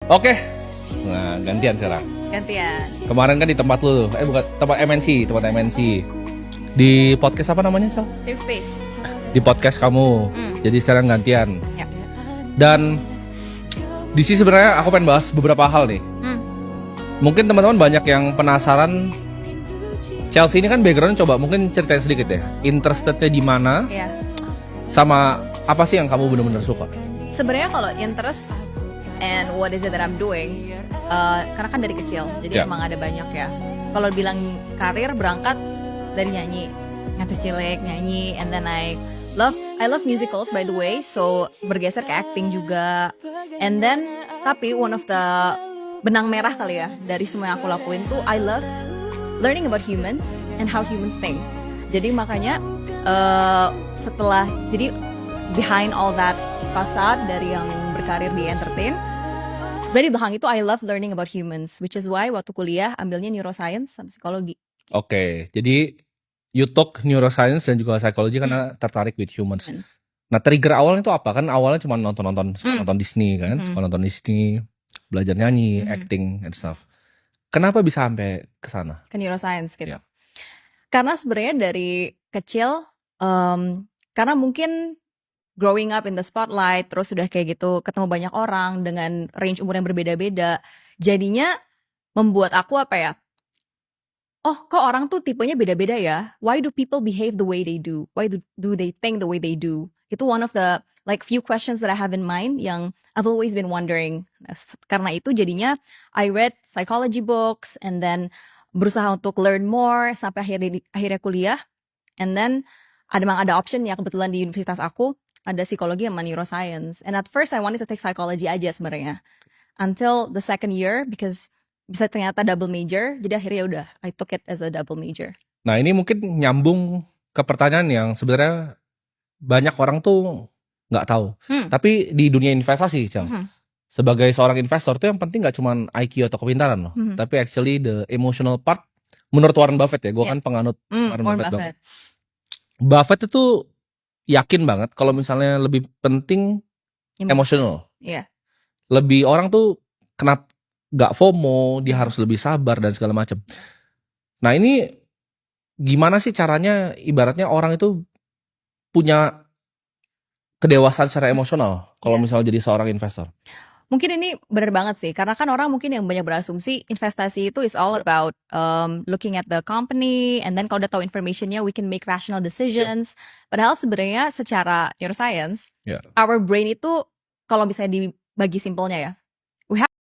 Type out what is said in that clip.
Oke. Nah, gantian sekarang. Gantian. Kemarin kan di tempat lu, bukan tempat MNC. Di podcast apa namanya, Sal? Safe space. Di podcast kamu. Jadi sekarang gantian. Ya. Dan di sini sebenarnya aku pengen bahas beberapa hal nih. Mungkin teman-teman banyak yang penasaran. Chelsea ini kan background, coba mungkin ceritain sedikit ya. Interestednya di mana? Ya. Sama apa sih yang kamu benar-benar suka? Sebenarnya kalau interest and what is it that I'm doing, karena kan dari kecil, jadi emang ada banyak ya. Kalau bilang karir berangkat dari nyanyi, ngatis cilik nyanyi, and then I love musicals by the way, so bergeser ke acting juga. And then tapi one of the benang merah kali ya dari semua yang aku lakuin tuh I love learning about humans and how humans think. Jadi makanya jadi behind all that facade dari yang berkarir di entertain, sebenarnya di belakang itu I love learning about humans, which is why waktu kuliah ambilnya neuroscience sama psikologi. Oke, jadi you took neuroscience dan juga psikologi karena tertarik with humans. Nah, trigger awalnya itu apa? Kan awalnya cuma nonton Disney kan, suka nonton Disney, belajar nyanyi, acting and stuff. Kenapa bisa sampai ke sana? Ke neuroscience gitu. Yeah. Karena sebenarnya dari kecil, karena mungkin growing up in the spotlight, terus sudah kayak gitu ketemu banyak orang dengan range umur yang berbeda-beda, jadinya membuat aku apa ya? Oh, kok orang tuh tipenya beda-beda ya? Why do people behave the way they do? Why do they think the way they do? Itu one of the few questions that I have in mind yang I've always been wondering. Karena itu jadinya I read psychology books and then berusaha untuk learn more sampai akhirnya kuliah. And then ada option ya, kebetulan di universitas aku ada psikologi sama neuroscience. And at first I wanted to take psychology aja sebenarnya. Until the second year because bisa ternyata double major, jadi akhirnya udah I took it as a double major. Nah, ini mungkin nyambung ke pertanyaan yang sebenarnya banyak orang tuh nggak tahu. Tapi di dunia investasi, Cel, sebagai seorang investor tuh yang penting nggak cuma IQ atau kepintaran loh, tapi actually the emotional part. Menurut Warren Buffett ya, gue kan penganut Warren Buffett banget. Buffett itu yakin banget kalau misalnya lebih penting emotional. Iya. Lebih orang tuh kenapa gak FOMO, dia harus lebih sabar dan segala macam. Nah, ini gimana sih caranya ibaratnya orang itu punya kedewasaan secara emosional kalau misalnya jadi seorang investor? Mungkin ini benar banget sih, karena kan orang mungkin yang banyak berasumsi investasi itu is all about looking at the company, and then kalau udah tahu informationnya we can make rational decisions. Padahal sebenarnya secara neuroscience, our brain itu kalau misalnya dibagi simpelnya ya,